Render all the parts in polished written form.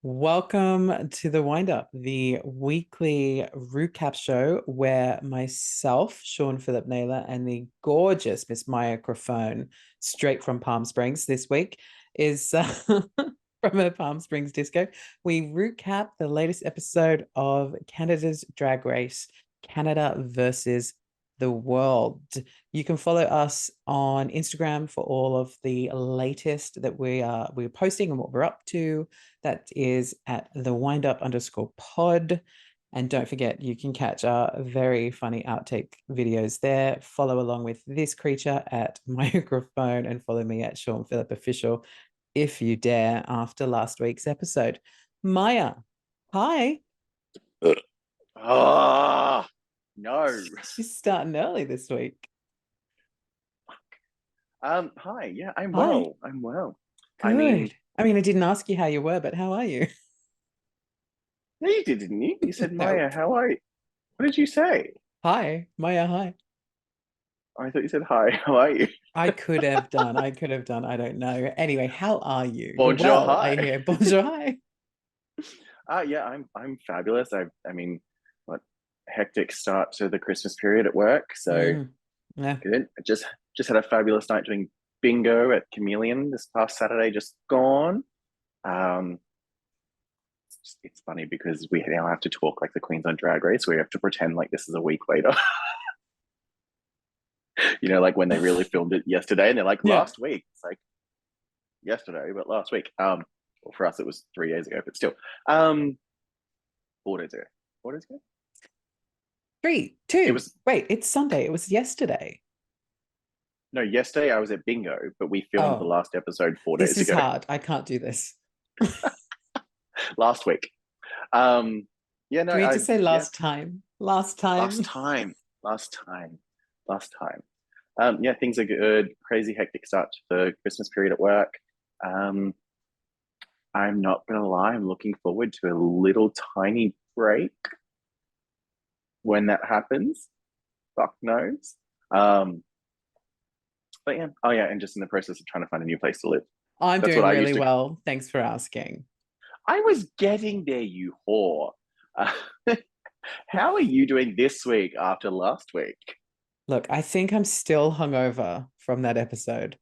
Welcome to the Wind Up, the weekly recap show where myself, Sean Philip Naylor, and the gorgeous Miss Maya Crofone, straight from Palm Springs this week, is from her Palm Springs disco. We recap the latest episode of Canada's Drag Race, Canada versus the World. You can follow us on Instagram for all of the latest that we're posting and what we're up to. That is at the windup_pod. And don't forget, you can catch our very funny outtake videos there. Follow along with this creature at Microphone and follow me at Sean Phillip Official if you dare after last week's episode. Maya, hi. Ah, no. She's starting early this week. Hi. Yeah, I'm Hi. well. I'm well. Good. I mean, I didn't ask you how you were, but how are you? No, you did, didn't you? You said, No. Maya, how are you? What did you say? Hi, Maya, hi. I thought you said hi. How are you? I could have done. I don't know. Anyway, how are you? You're Bonjour, well, hi. I hear. Bonjour, hi. Yeah, I'm fabulous. I mean, what hectic start to the Christmas period at work. So Yeah. good. I just had a fabulous night doing bingo at Chameleon this past Saturday, just gone. It's funny because we now have to talk like the Queens on Drag Race. We have to pretend like this is a week later. Like when they really filmed it yesterday and they're like, Yeah. last week. It's like yesterday, but last week. Well, for us, it was 3 days ago, but still. 4 days ago. 4 days ago? 3, 2. It was. Wait, it's Sunday. It was yesterday. No, yesterday I was at bingo, but we filmed the last episode 4 days This is ago. hard. I can't do this. Last week. Yeah, no. Do we just say last time? Last time. Last time. Yeah, things are good. Crazy hectic start to the Christmas period at work. I'm not gonna lie, I'm looking forward to a little tiny break when that happens. Fuck knows. But yeah, oh yeah, and just in the process of trying to find a new place to live. I'm doing really well. Thanks for asking. I was getting there, you whore. How are you doing this week after last week? Look, I think I'm still hungover from that episode.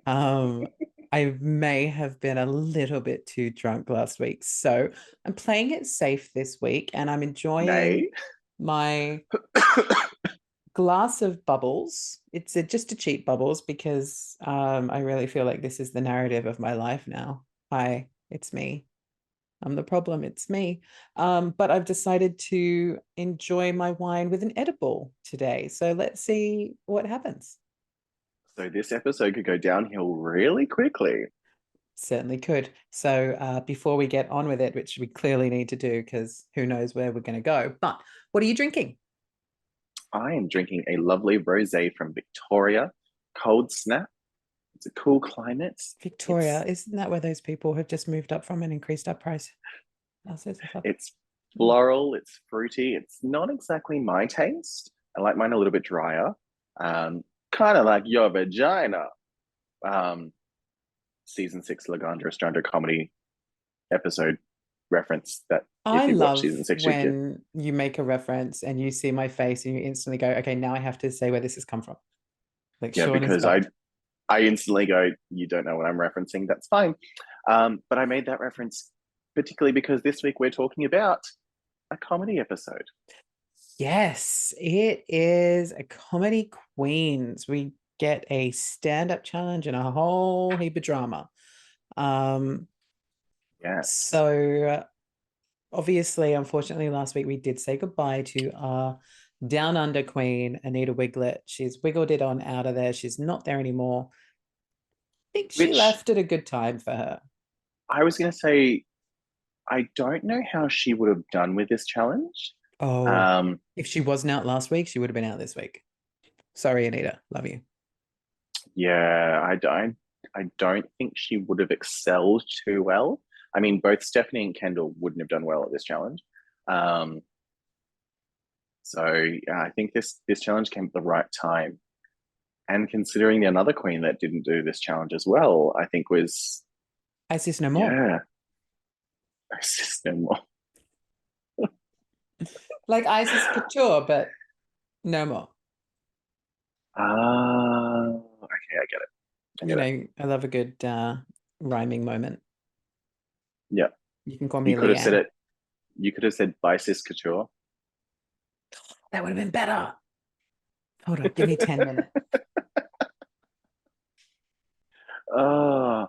I may have been a little bit too drunk last week. So I'm playing it safe this week and I'm enjoying my glass of bubbles. It's just a cheap bubbles because I really feel like this is the narrative of my life now. Hi, it's me. I'm the problem. It's me. But I've decided to enjoy my wine with an edible today. So let's see what happens. So this episode could go downhill really quickly. Certainly could. So before we get on with it, which we clearly need to do because who knows where we're going to go. But what are you drinking? I am drinking a lovely rosé from Victoria, Cold Snap. It's a cool climate. Victoria, isn't that where those people have just moved up from and increased our price? It's floral, it's fruity, it's not exactly my taste. I like mine a little bit drier. Kind of like your vagina. Season 6 Lagandra Strando comedy episode reference that I if you watch love season 6 when you make a reference and you see my face and you instantly go, okay, now I have to say where this has come from. Like yeah, Sean because I instantly go, you don't know what I'm referencing. That's fine. But I made that reference particularly because this week we're talking about a comedy episode. Yes, it is a comedy queens. We get a stand-up challenge and a whole heap of drama. So obviously, unfortunately, last week we did say goodbye to our down under queen, Anita Wiglet. She's wiggled it on out of there. She's not there anymore. I think she left at a good time for her. I was going to say, I don't know how she would have done with this challenge. Oh, Um, if she wasn't out last week, she would have been out this week. Sorry, Anita. Love you. yeah, I don't think she would have excelled too well. I mean, both Stephanie and Kendall wouldn't have done well at this challenge. Um, so yeah, I think this challenge came at the right time. And considering the another queen that didn't do this challenge as well, I think was, Isis no more. yeah, it's just no more. Like Isis Couture, but no more. Okay, I get it. I You get it. know, I love a good rhyming moment. Yeah, You can call me you could have said Leanne. it. You could have said Bisis Couture. That would have been better. Hold on, give me 10 minutes. Oh,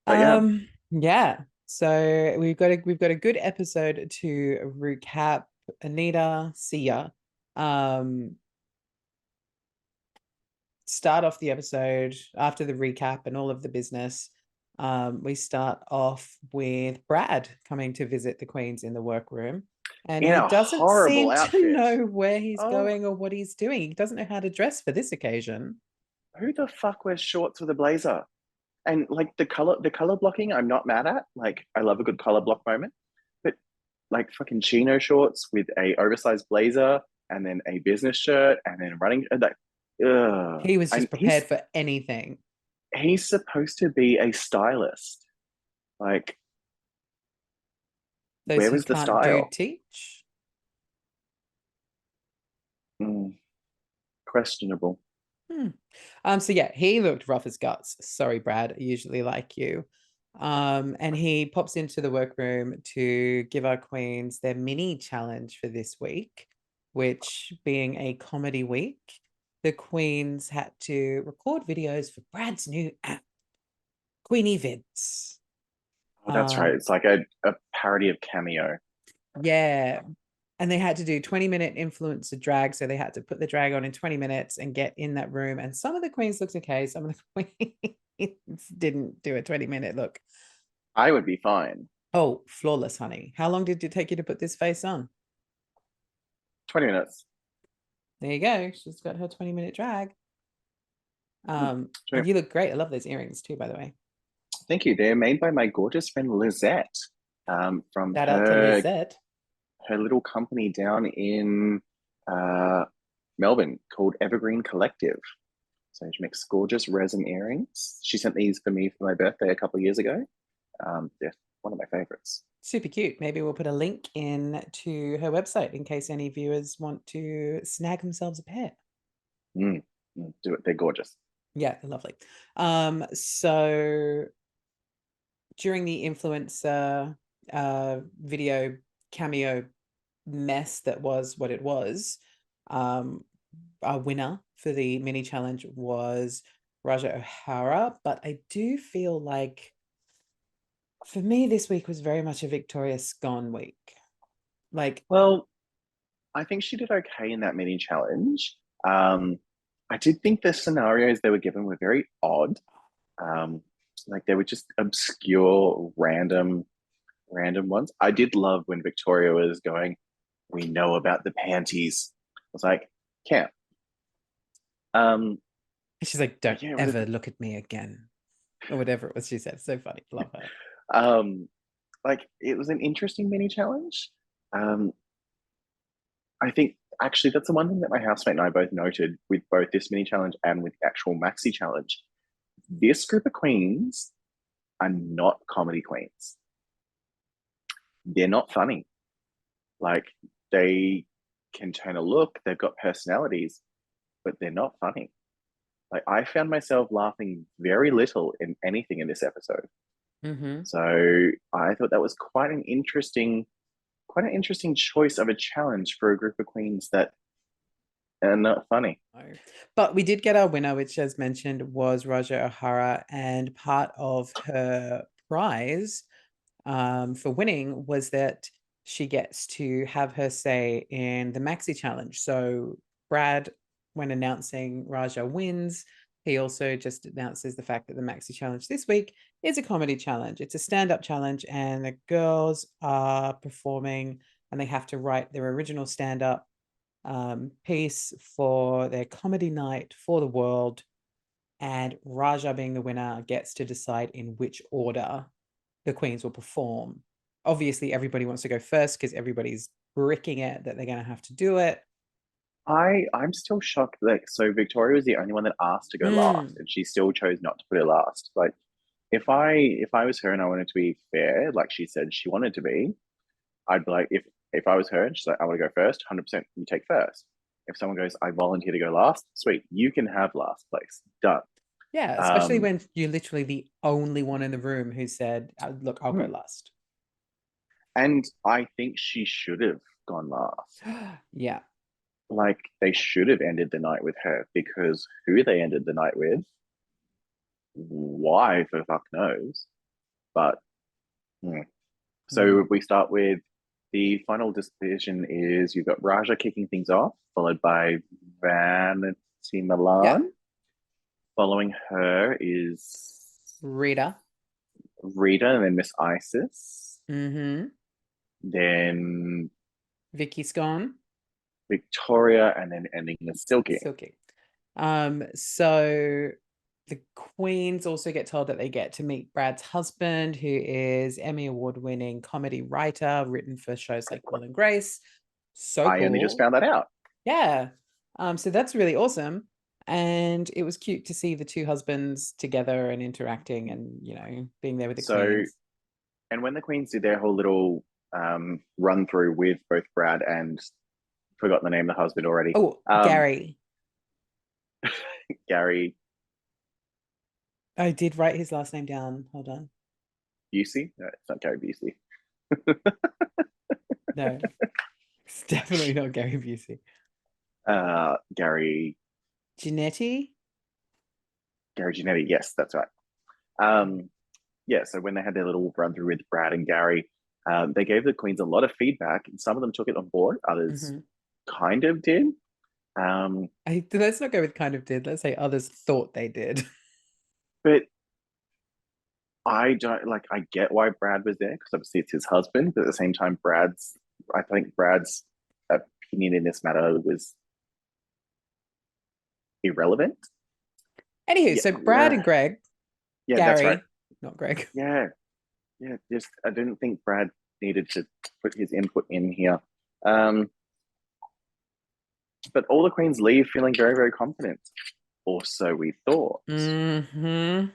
but yeah, Yeah. So we've got a good episode to recap. Anita, see ya. Um, start off the episode after the recap and all of the business. We start off with Brad coming to visit the Queens in the workroom, and in he a doesn't horrible seem to outfit. know where he's Oh, going or what he's doing. He doesn't know how to dress for this occasion. who the fuck wears shorts with a blazer? And like the color blocking, I'm not mad at. Like, I love a good color block moment, but like fucking chino shorts with a oversized blazer and then a business shirt and then running like, ugh. He was And just prepared for anything. he's supposed to be a stylist. Like, Those where who was the can't do style? teach. Mm, questionable. Hmm. So yeah, he looked rough as guts. Sorry, Brad. I usually like you. And he pops into the workroom to give our queens their mini challenge for this week, which being a comedy week, the queens had to record videos for Brad's new app, Queenie Vids. Oh, that's right. Um, It's like a parody of Cameo. yeah, and they had to do 20-minute influencer drag. So they had to put the drag on in 20 minutes and get in that room. And some of the queens looked okay. Some of the queens didn't do a 20-minute look. I would be fine. Oh, flawless, honey. How long did it take you to put this face on? 20 minutes. There you go. She's got her 20-minute drag. Hmm, And 20. you look great. I love those earrings too, by the way. Thank you. They're made by my gorgeous friend Lizette, from Shout out to Lizette. her little company down in uh, Melbourne called Evergreen Collective. So she makes gorgeous resin earrings. She sent these for me for my birthday a couple of years ago. They're one of my favorites. Super cute. Maybe we'll put a link in to her website in case any viewers want to snag themselves a pair. Mm, do it. They're gorgeous. Yeah, lovely. So during the influencer video cameo mess that was what it was, um, our winner for the mini challenge was Raja O'Hara. But I do feel like for me, this week was very much a Victoria Scone week. Like, Well, I think she did okay in that mini challenge. Um, I did think the scenarios they were given were very odd. Um, like they were just obscure, random ones. I did love when Victoria was going, "We know about the panties." I was like, "Can't." Um, she's like, don't yeah, what is ever it? look at me again, or whatever it was she said. So funny. Love her. Um, like it was an interesting mini challenge. Um, I think actually that's the one thing that my housemate and I both noted with both this mini challenge and with the actual maxi challenge. This group of queens are not comedy queens. They're not funny. Like they can turn a look, they've got personalities, but they're not funny. Like I found myself laughing very little in anything in this episode. Mm-hmm. So I thought that was quite an interesting choice of a challenge for a group of queens that are not funny. But we did get our winner, which, as mentioned, was Raja O'Hara, and part of her prize for winning was that she gets to have her say in the maxi challenge. So Brad, when announcing Raja wins, he also just announces the fact that the Maxi Challenge this week is a comedy challenge. It's a stand-up challenge, and the girls are performing, and they have to write their original stand-up piece for their comedy night for the world. And Raja, being the winner, gets to decide in which order the queens will perform. Obviously, everybody wants to go first because everybody's bricking it that they're going to have to do it. I'm still shocked that so Victoria was the only one that asked to go last, and she still chose not to put it last. Like if I was her and I wanted to be fair, like she said she wanted to be, I'd be like, if I was her and she's like, I want to go first, 100% you take first. If someone goes, I volunteer to go last, sweet, you can have last place. Done. Yeah, especially Um, when you're literally the only one in the room who said, "Look, I'll go hmm. last." And I think she should have gone last. Yeah. Like they should have ended the night with her because who they ended the night with, why the fuck knows? But hmm. So we start with the final decision is you've got Raja kicking things off, followed by Vanity Yeah. Milan. Following her is Rita. Rita and then Miss Isis. Mm-hmm. Then Vicky's gone. Victoria and then ending with Silky. Silky. So the queens also get told that they get to meet Brad's husband, who is Emmy award-winning comedy writer, written for shows like Will and Grace. So I only just cool. found that out. Yeah. So that's really awesome. And it was cute to see the two husbands together and interacting and, being there with the So, queens. and when the Queens did their whole little run through with both Brad and forgot the name of the husband already, Oh, Gary. Gary I did write his last name down. Hold on. Busey. No, it's not Gary Busey. No, it's definitely not Gary Busey. Gary Janetti? Janetti. Yes, that's right. Yeah, so when they had their little run through with Brad and Gary, they gave the Queens a lot of feedback, and some of them took it on board, others Mm-hmm. kind of did. Um, Let's not go with kind of did. Let's say others thought they did. but I don't like. I get why Brad was there because obviously it's his husband, but at the same time, I think Brad's opinion in this matter was irrelevant. Anywho, Yeah, so Brad and Greg, yeah, that's right. Gary, not Greg. Yeah, yeah. Just I didn't think Brad needed to put his input in here. Um, but all the queens leave feeling very, very confident, or so we thought. Mm-hmm.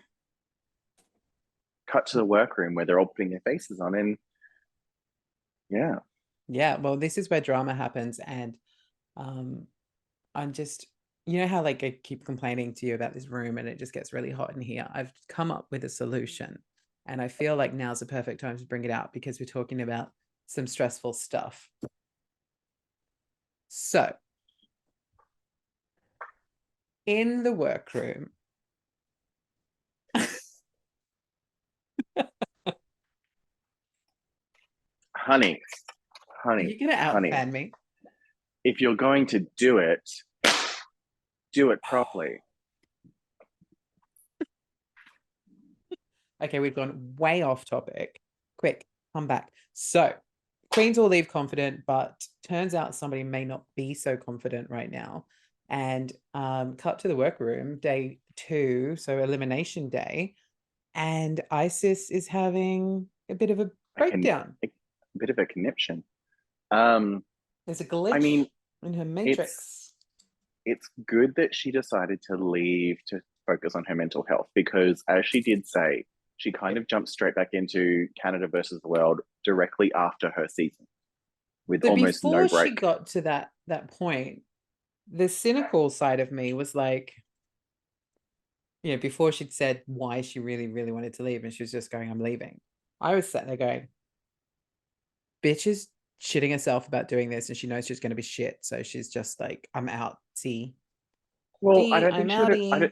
Cut to the workroom where they're all putting their faces on, and yeah, Yeah, well, this is where drama happens, and um, I'm just, how like I keep complaining to you about this room and it just gets really hot in here. I've come up with a solution, and I feel like now's the perfect time to bring it out because we're talking about some stressful stuff. So, in the workroom, honey, are honey, you gonna honey, outfan me? if you're going to do it properly. Okay, we've gone way off topic. Quick, come back. So, Queens all leave confident, but turns out somebody may not be so confident right now. And cut to the workroom, day 2, so elimination day, and Isis is having a bit of a breakdown. A bit of a conniption. Um, There's a I glitch mean, in her it's matrix. it's good that she decided to leave to focus on her mental health because, as she did say, she kind of jumped straight back into Canada versus the world directly after her season with So almost no before she break. got to that point, the cynical side of me was like, before she'd said why she really, really wanted to leave, and she was just going, I'm leaving. I was sat there going, bitch is shitting herself about doing this, and she knows she's going to be shit. So she's just like, I'm out. See, Well, D, I'm outie.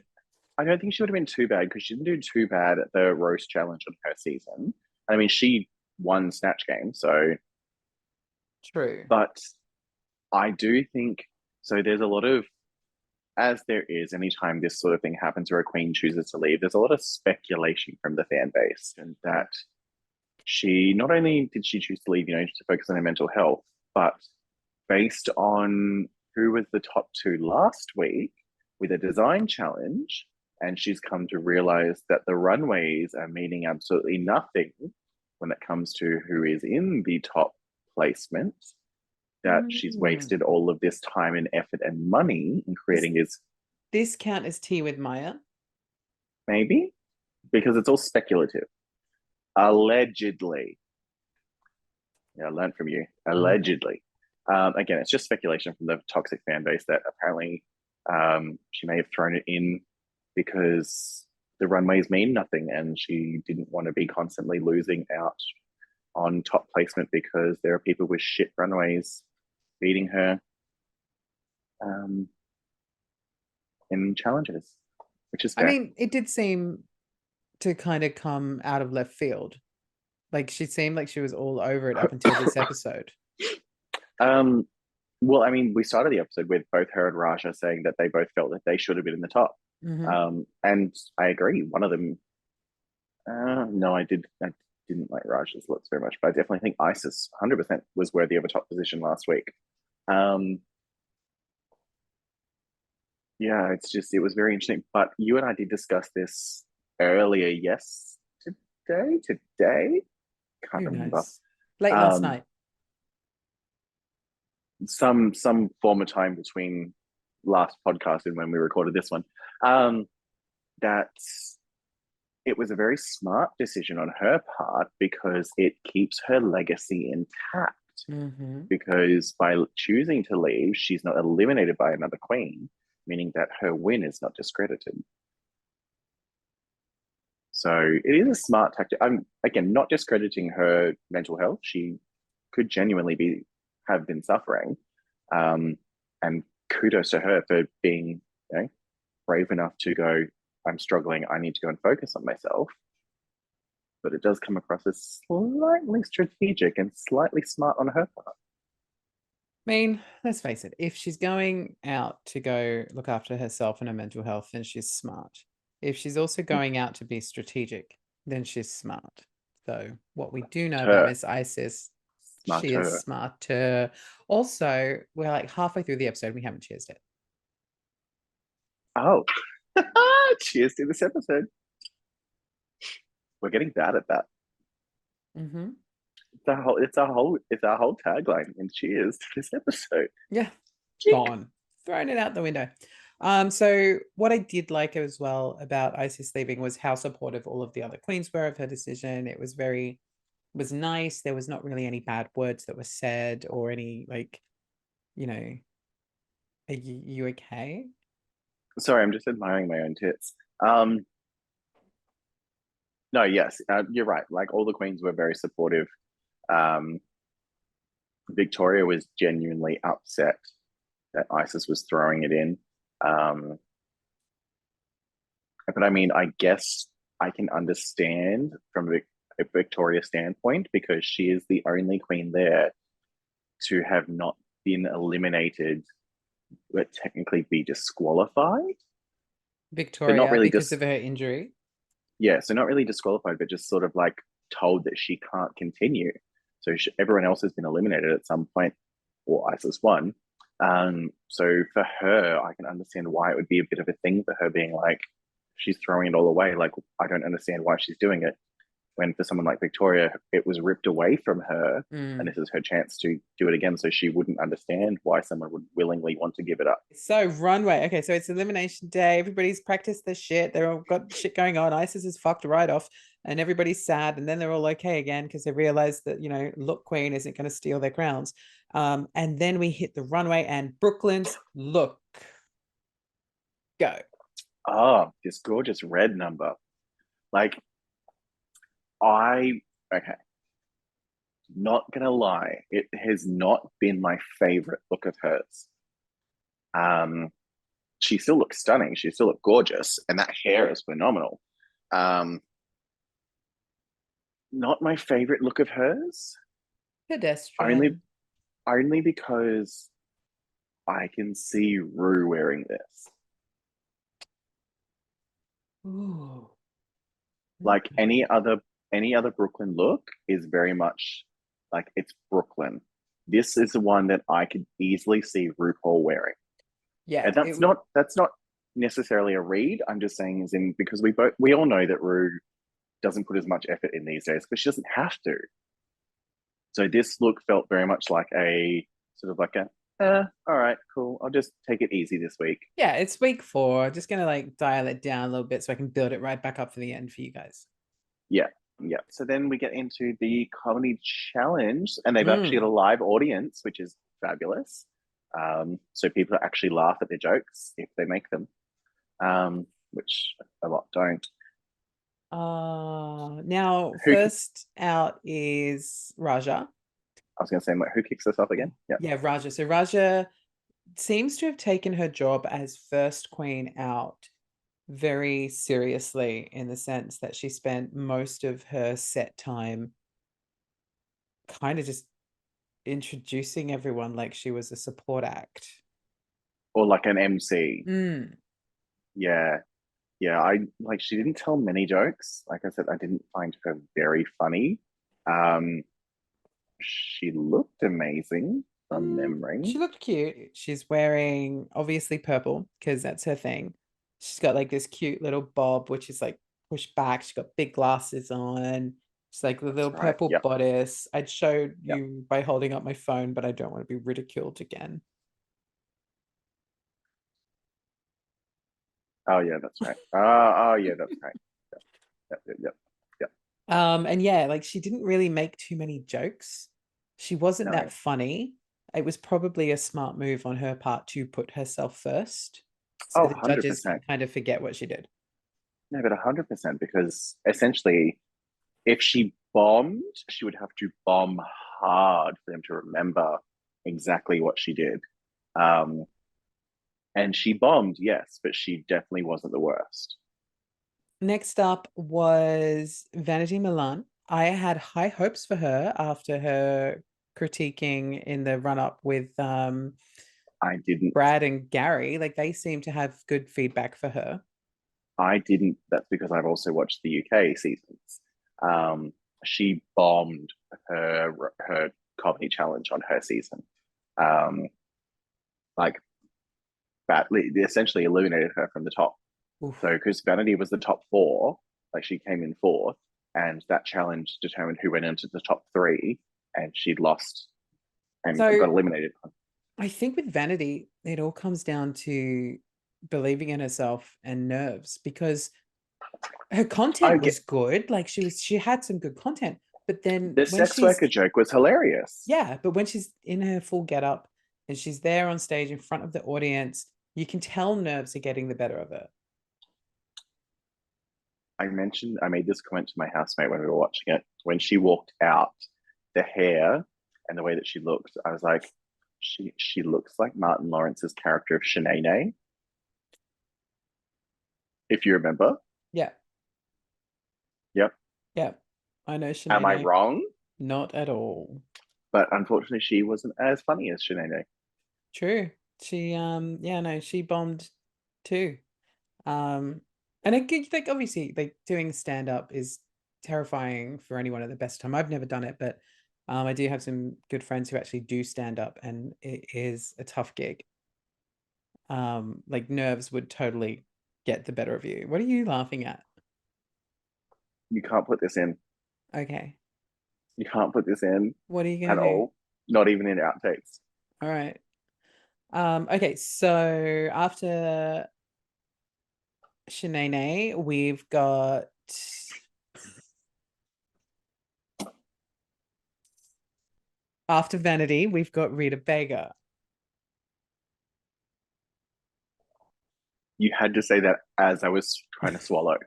I don't think she would have been too bad because she didn't do too bad at the roast challenge of her season. I mean, she won Snatch Game, so. True. But I do think so. There's a lot of as there is anytime this sort of thing happens where a queen chooses to leave, there's a lot of speculation from the fan base, and that she not only did she choose to leave, to focus on her mental health, but based on who was the top two last week with a design challenge, and she's come to realize that the runways are meaning absolutely nothing when it comes to who is in the top placement, that she's wasted all of this time and effort and money in creating this count as tea with Maya? Maybe, because it's all speculative. Allegedly. Yeah, I learned from you. Allegedly. Again, it's just speculation from the toxic fan base that apparently she may have thrown it in because the runways mean nothing and she didn't want to be constantly losing out on top placement because there are people with shit runways beating her in challenges, which is fair. I mean, it did seem to kind of come out of left field. Like, she seemed like she was all over it up until this episode. Well, I mean, we started the episode with both her and Raja saying that they both felt that they should have been in the top. And I agree. One of them, no, I didn't like Raja's looks very much, but I definitely think Isis 100% was worthy of a top position last week. Yeah, it was very interesting. But you and I did discuss this earlier today? Can't remember. Late last night. Some former time between last podcast and when we recorded this one. That it was a very smart decision on her part because it keeps her legacy intact. Because by choosing to leave, she's not eliminated by another queen, meaning that her win is not discredited. So it is a smart tactic. I'm, again, not discrediting her mental health. She could genuinely have been suffering. And kudos to her for being brave enough to go, I'm struggling, I need to go and focus on myself. But it does come across as slightly strategic and slightly smart on her part. I mean, let's face it, if she's going out to go look after herself and her mental health, then she's smart. If she's also going out to be strategic, then she's smart. So what we do know about Miss Isis, she is smarter. Also, we're like halfway through the episode, we haven't cheersed it. Oh, cheers to this episode. We're getting bad at that. It's our whole tagline in cheers to this episode. Yeah, gone, thrown it out the window. So what I did like as well about Isis leaving was how supportive all of the other queens were of her decision. It was nice. There was not really any bad words that were said or any are you okay? Sorry, I'm just admiring my own tits. No, yes, you're right. Like, all the queens were very supportive. Victoria was genuinely upset that Isis was throwing it in. But I mean, I guess I can understand from a Victoria standpoint because she is the only queen there to have not been eliminated, but technically be disqualified. Victoria, not really because of her injury. Yeah, so not really disqualified, but just sort of like told that she can't continue. So everyone else has been eliminated at some point, or Isis won. So for her, I can understand why it would be a bit of a thing for her being like, she's throwing it all away. Like, I don't understand why she's doing it. When for someone like Victoria, it was ripped away from her, and this is her chance to do it again. So she wouldn't understand why someone would willingly want to give it up. So Runway, okay, so it's elimination day. Everybody's practiced their shit. They're all got shit going on. Isis is fucked right off, and everybody's sad. And then they're all okay again because they realize that Look Queen isn't going to steal their crowns. And then we hit the runway, and Brooklyn's look. Go. Oh, this gorgeous red number, like. Not gonna lie, it has not been my favorite look of hers. She still looks stunning, she still looks gorgeous, and that hair is phenomenal. Not my favorite look of hers. Pedestrian. Only because I can see Rue wearing this. Ooh. Like Okay. any other Brooklyn look is very much like it's Brooklyn. This is the one that I could easily see RuPaul wearing. Yeah, And that's not necessarily a read. I'm just saying is in because we all know that Ru doesn't put as much effort in these days, but she doesn't have to. So this look felt very much like a sort of like a all right, cool. I'll just take it easy this week. yeah, it's week 4. Just gonna like dial it down a little bit so I can build it right back up for the end for you guys. Yeah. Yeah. So then we get into the comedy challenge, and they've actually got Mm. a live audience, which is fabulous. So people actually laugh at their jokes if they make them, which a lot don't. Now Who first out is Raja. I was going to say, who kicks us off again? Yeah, Yeah, Raja. So Raja seems to have taken her job as first queen out very seriously in the sense that she spent most of her set time kind of just introducing everyone like she was a support act. or like an MC. Mm. Yeah, yeah. I like she didn't tell many jokes. Like I said, I didn't find her very funny. Um, she looked amazing from memory. She looked cute. She's wearing obviously purple because that's her thing. She's got like this cute little bob, which is like pushed back. She's got big glasses on. She's like the That's little right. purple Yep. bodice. I'd show Yep. you by holding up my phone, but I don't want to be ridiculed again. Oh yeah, that's right. Oh yeah, that's right. Yep. Yep. Yep. Yep. Yep. And yeah, like she didn't really make too many jokes. She wasn't that No. funny. It was probably a smart move on her part to put herself first, so Oh, the judges can 100%. kind of forget what she did. No, but 100% because essentially, if she bombed, she would have to bomb hard for them to remember exactly what she did. Um, and she bombed, yes, but she definitely wasn't the worst. Next up was Vanity Milan. I had high hopes for her after her critiquing in the run up with I didn't. Brad and Gary. Like they seem to have good feedback for her. I didn't. That's because I've also watched the UK seasons. She bombed her comedy challenge on her season. Um, like that essentially eliminated her from the top. So Oof. because Vanity was the top four, like she came in fourth, and that challenge determined who went into the top three, and she'd lost and So got eliminated. I think with Vanity, it all comes down to believing in herself and nerves because her I content get was good. Like she had some good content, but then the when sex she's worker joke was hilarious. yeah, but when she's in her full getup and she's there on stage in front of the audience, you can tell nerves are getting the better of her. I made this comment to my housemate when we were watching it. When she walked out, the hair and the way that she looked, I was like, she looks like Martin Lawrence's character of Shanae, if you remember. Yeah, Yep. yeah. I know Am I Shanae. wrong? Not at all. But unfortunately, she wasn't as funny as Shanae. True. She yeah, no, she bombed too. Um and I think like obviously like doing stand up is terrifying for anyone at the best time. I've never done it, but I do have some good friends who actually do stand up and it is a tough gig. Like nerves would totally get the better of you. What are you laughing at? You can't put this in. Okay. You can't put this in What are you at gonna do? all. Not even in outtakes. All right. Okay, so after Shanae, we've got after Vanity, we've got Rita Baga. You had to say that as I was trying to swallow.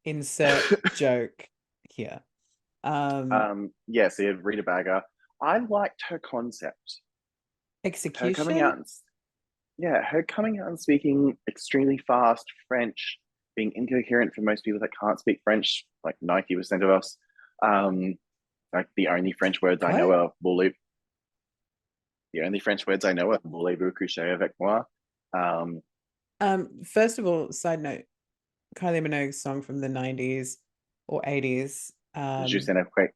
Insert joke here. Yeah, so you have Rita Baga. I liked her concept. Her coming Execution. out and yeah, her coming out and speaking extremely fast French, being incoherent for most people that can't speak French, like 90% of us. Um, like the only French words I know What? are voulez. The only French words I know are voulez-vous coucher avec moi? Um, First of all, side note, Kylie Minogue's song from the 90s or 80s. Je ne sais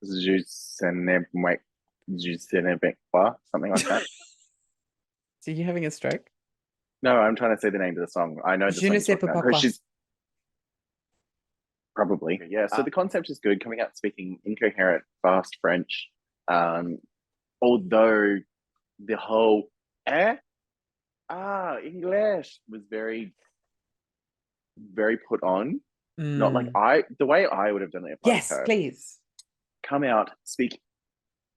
je ne sais pas, something like that. So you having a stroke? No, I'm trying to say the name of the song. I know the Je song ne you're sais talking pas about because pourquoi. she's probably, yeah. So the concept is good. Coming out speaking incoherent, fast French. Um, although the whole eh English was very very put on. Not like Mm. the way I would have done it if I was Yes, her. please. Come out, speak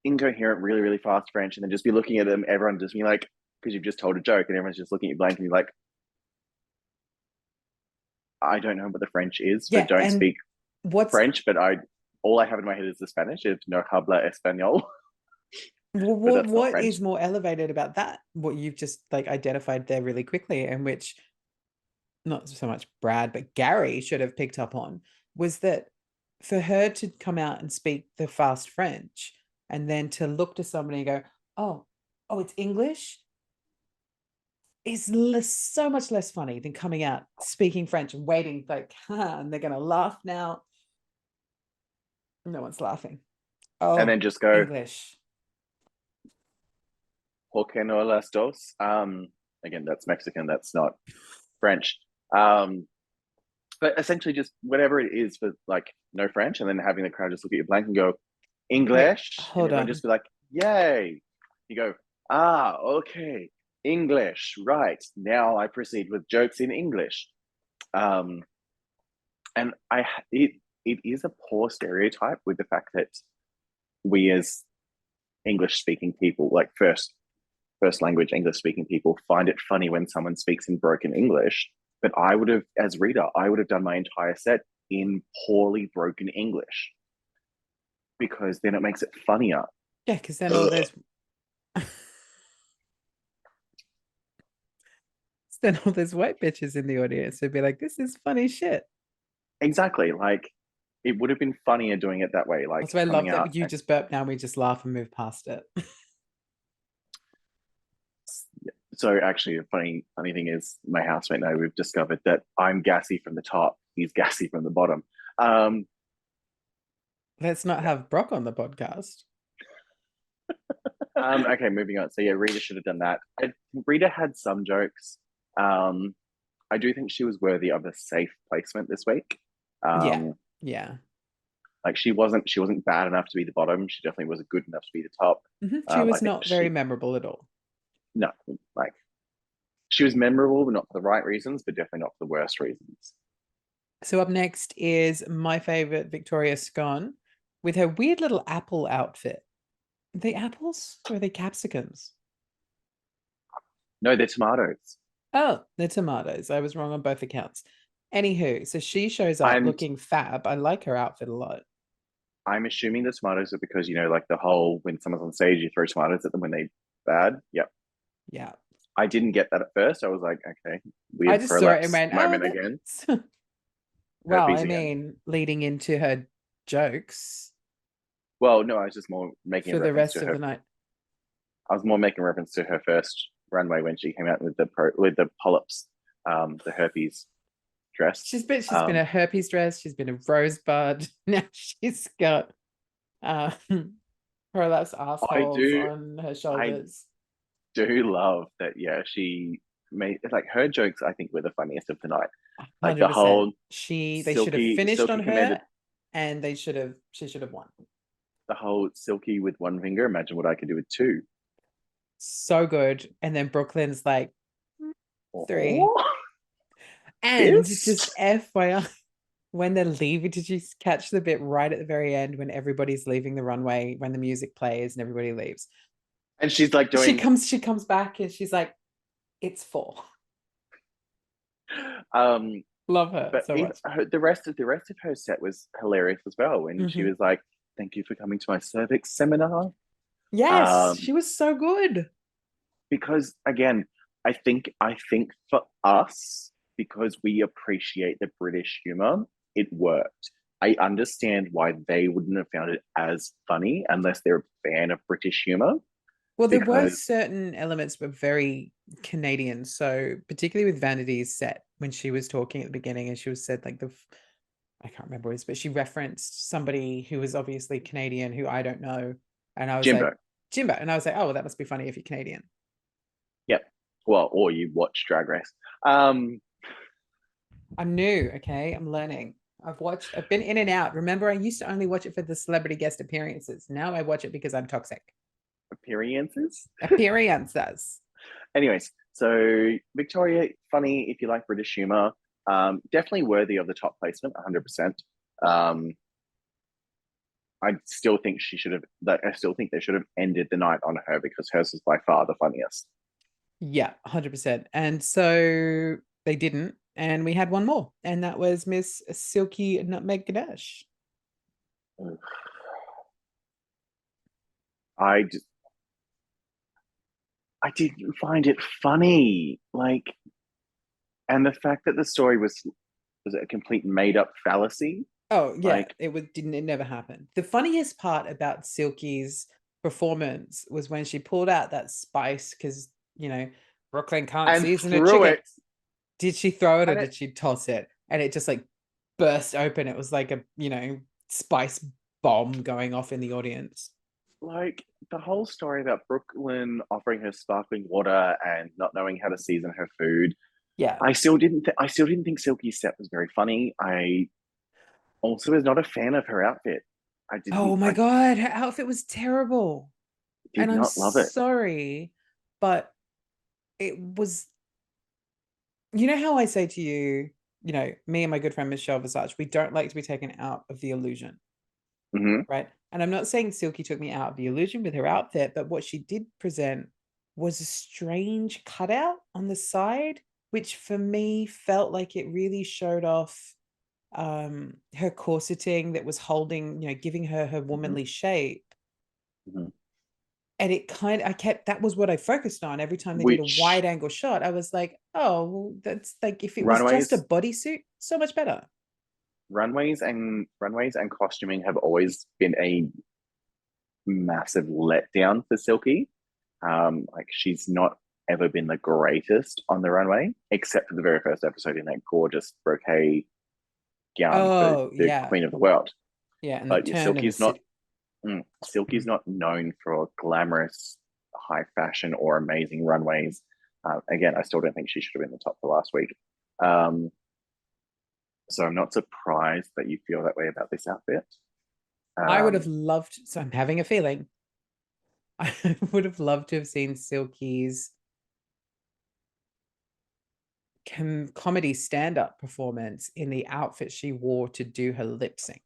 incoherent, really, really fast French, and then just be looking at them, everyone just be like, because you've just told a joke, and everyone's just looking at you blank, and you're like, I don't know what the French is, but Yeah, don't and speak what's French, but I all I have in my head is the Spanish. It's no habla español, but that's not what French. is more elevated about that? What you've just like identified there really quickly, and which not so much Brad, but Gary should have picked up on was that for her to come out and speak the fast French and then to look to somebody and go, oh, oh, it's English is so much less funny than coming out speaking French and waiting like, and they're gonna laugh now. No one's laughing. And Oh, then just go, English. ¿Por qué no las dos? Again, that's Mexican, that's not French. Um, but essentially just whatever it is for like no French, and then having the crowd just look at you blank and go, Wait, English, and hold everyone on. just be like, yay. You go, okay, English, right. Now I proceed with jokes in English. Um, and it is a poor stereotype with the fact that we as English speaking people, like first language English speaking people, find it funny when someone speaks in broken English. But I would have, as reader, I would have done my entire set in poorly broken English because then it makes it funnier. Yeah, because then all there's then all there's white bitches in the audience who'd be like, this is funny shit. Exactly. Like it would have been funnier doing it that way, like That's why I love coming out. that you just burp now. We just laugh and move past it. So actually, a funny thing is, my housemate and I we've discovered that I'm gassy from the top, he's gassy from the bottom. Um, Let's not yeah. have Brock on the podcast. Okay, moving on. So yeah, Rita should have done that. Rita had some jokes. Um, I do think she was worthy of a safe placement this week. Yeah, Um, yeah. like she wasn't bad enough to be the bottom. She definitely was good enough to be the top. She I was think not very memorable at all. no, like she was memorable, but not for the right reasons, but definitely not for the worst reasons. So up next is my favorite Victoria Scone with her weird little apple outfit. Are they apples or are they capsicums? No, they're tomatoes. Oh, they're tomatoes. I was wrong on both accounts. Anywho, so she shows up I'm looking fab. I like her outfit a lot. I'm assuming the tomatoes are because like the whole when someone's on stage, you throw tomatoes at them when they bad. Yep. Yeah. I didn't get that at first. I was like, okay, I weird just saw it and prolapse went, oh, moment again. that's well, Herpes I again. mean, leading into her jokes Well, no, I was just more making a for the reference rest to of her. the night. I was more making reference to her first runway when she came out with the polyps, the herpes dress. She's been a herpes dress, she's been a rosebud. Now she's got um prolapse I assholes do, on her I shoulders. do love that. Yeah, she made like her jokes. I think were the funniest of the night. Like the 100%. whole They should have finished on silky commanded her and she should have won. the whole silky with one finger. Imagine what I could do with two. So good. And then Brooklyn's like three. Oh, And just fist. FYI, when they're leaving, did you catch the bit right at the very end when everybody's leaving the runway, when the music plays and everybody leaves? And she's like She doing. comes, she comes back and she's like, it's four. Um, Love her but so much. the rest of her set was hilarious as well. When she was like, "Thank you for coming to my cervix seminar." Yes, Um, she was so good. because again, I think for us, because we appreciate the British humor, it worked. I understand why they wouldn't have found it as funny unless they're a fan of British humor. Well, there were because certain elements were very Canadian. So particularly with Vanity's set when she was talking at the beginning and she was said like I can't remember what it was, but she referenced somebody who was obviously Canadian who I don't know. And I was like, Jimbo. Jimbo. And I was like, oh, well, that must be funny if you're Canadian. Yep. Well, or you watch Drag Race. Um, I'm new, okay? I'm learning. I've been in and out. Remember, I used to only watch it for the celebrity guest appearances. Now I watch it because I'm toxic. Appearances. Appearances. Anyways, so Victoria, funny if you like British humor. Definitely worthy of the top placement, 100%. Um, I still think she should have. I still think they should have ended the night on her because hers is by far the funniest. Yeah, 100%. And so they didn't. And we had one more, and that was Miss Silky Nutmeg Ganesh. I just, I didn't find it funny. Like, and the fact that the story was a complete made up fallacy. Oh yeah, Like, it never happened. The funniest part about Silky's performance was when she pulled out that spice because Brooklyn can't and season a threw chicken. it, Did she throw it or and did it she toss it? And it just like burst open. It was like a spice bomb going off in the audience. like the whole story about Brooklyn offering her sparkling water and not knowing how to season her food. Yeah. I still didn't think Silky's set was very funny. I also was not a fan of her outfit. Oh my God, her outfit was terrible. And did I'm not love it. sorry, but it was, how I say to you, me and my good friend Michelle Visage, we don't like to be taken out of the illusion, Hmm. right? And I'm not saying Silky took me out of the illusion with her outfit, but what she did present was a strange cutout on the side, which for me felt like it really showed off her corseting that was holding, giving her her Hmm. womanly shape. Hmm. And I kept, that was what I focused on every time they did a wide Which angle shot. I was like, oh, well, that's like, if it was just a runways, bodysuit, so much better. runways and costuming have always been a massive letdown for Silky. Like she's not ever been the greatest on the runway, except for the very first episode in that gorgeous brocade gown for Oh, the yeah. Queen of the World. Yeah. And the But yeah, turn of the city. Silky's not known for glamorous, high fashion or amazing runways. Again, I still don't think she should have been the top for last week. Um, so I'm not surprised that you feel that way about this outfit. I would have Um, loved, so I'm having a feeling, I would have loved to have seen Silky's comedy stand up performance in the outfit she wore to do her lip sync.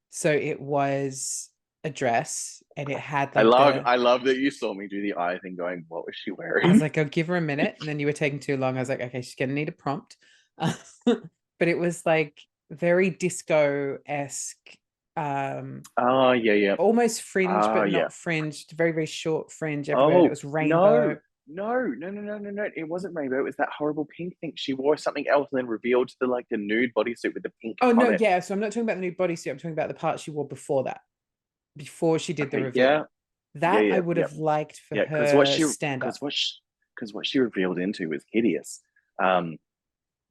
So it was a dress and it had like I love that you saw me do the eye thing, going, "What was she I was wearing?" like, I'll give her a minute. And then you were taking too long. I was like, okay, she's going to need a prompt. But it was like very disco-esque, Oh yeah, yeah. almost fringe, Oh but yeah. not fringed, very, very short fringe everywhere. And it Oh was no, rainbow. no. It wasn't rainbow. It was that horrible pink thing. She wore something else and then revealed the nude bodysuit with the pink Oh, no, on it. yeah. So I'm not talking about the new bodysuit. I'm talking about the part she wore before that, before she did the Okay, yeah, reveal. That I would yeah, have liked for yeah. her stand up. Because what she revealed into was hideous. Um,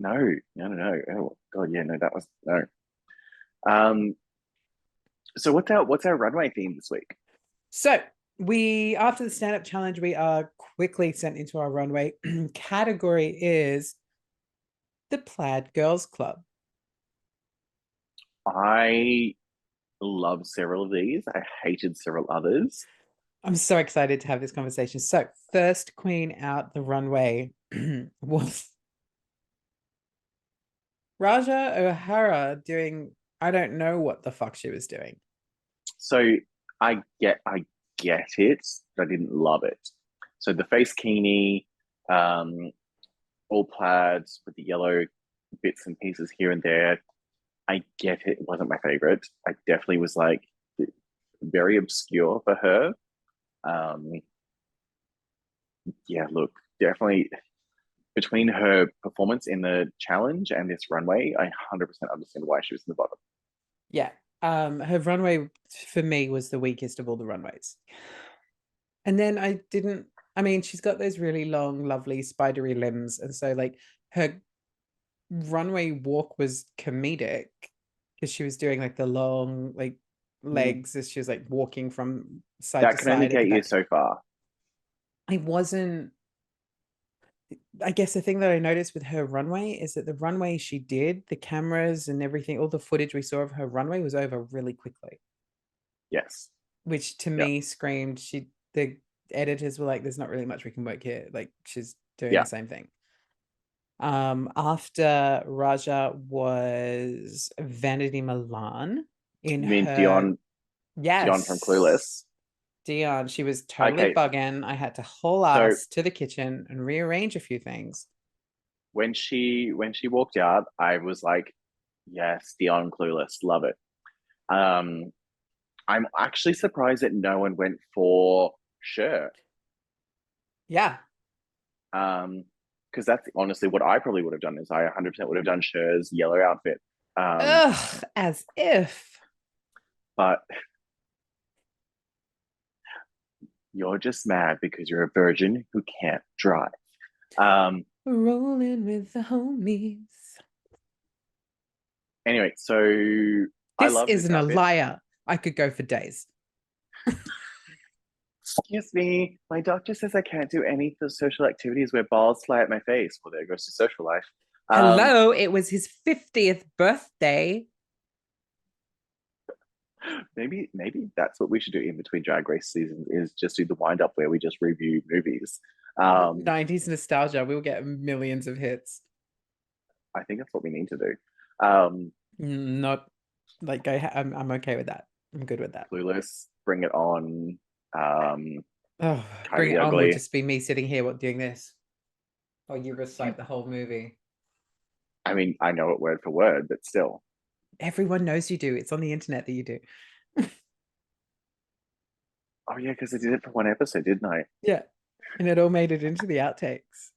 no. Oh God, yeah, no, that was no. Um, so what's our runway theme this week? So we, after the stand up challenge, we are quickly sent into our runway. Category is the Plaid Girls Club. I love several of these. I hated several others. I'm so excited to have this conversation. So, first queen out the runway was Raja O'Hara doing, I don't know what the fuck she was doing. So I get it, but I didn't love it. So the face kini, um, all plaids with the yellow bits and pieces here and there. I get it. It wasn't my favorite. I definitely was like very obscure for her. Um, yeah, look, definitely between her performance in the challenge and this runway, I 100% understand why she was in the bottom. Yeah. Her runway for me was the weakest of all the runways. And then I mean, she's got those really long, lovely, spidery limbs. And so, like, her runway walk was comedic because she was doing like the long, like, Mm. legs as she was like walking from side to That can only side at the get you back. so far. I wasn't, I guess the thing that I noticed with her runway is that the runway she did, the cameras and everything, all the footage we saw of her runway was over really quickly, Yes. which to Yeah. me screamed the editors were like, there's not really much we can work here. Like, she's doing the Yeah. same thing. After Raja was Vanity Milan in You mean her, Dion from Clueless? yes, Dion. She was totally Okay. bugging. I had to haul So ass to the kitchen and rearrange a few things. when she walked out, I was like, yes, Dion Clueless, love it. Um, I'm actually surprised that no one went for Cher. Yeah. Because that's honestly what I probably would have done is I 100% would have done Cher's yellow outfit. Um, Ugh, as if. but you're just mad because you're a virgin who can't drive. Um, Rolling with the homies. anyway, so I This love this isn't a outfit. liar. I could go for days. Excuse me, my doctor says I can't do any of the social activities where balls fly at my face. Well, there goes to social life. Um, Hello, it was his 50th birthday. maybe that's what we should do in between Drag Race seasons is just do the wind up where we just review movies. Um, 90s nostalgia. We'll get millions of hits. I think that's what we need to do. Um, Not like I'm okay with that. I'm good with that. Clueless, Bring It On, um, Oh, Bring Coyote It On will Ugly. just be me sitting here doing this. Or you recite the whole movie. I mean, I know it word for word, but still. Everyone knows you do. It's on the internet that you do. Oh yeah, because I did it for one episode, didn't I? Yeah. And it all made it into the outtakes.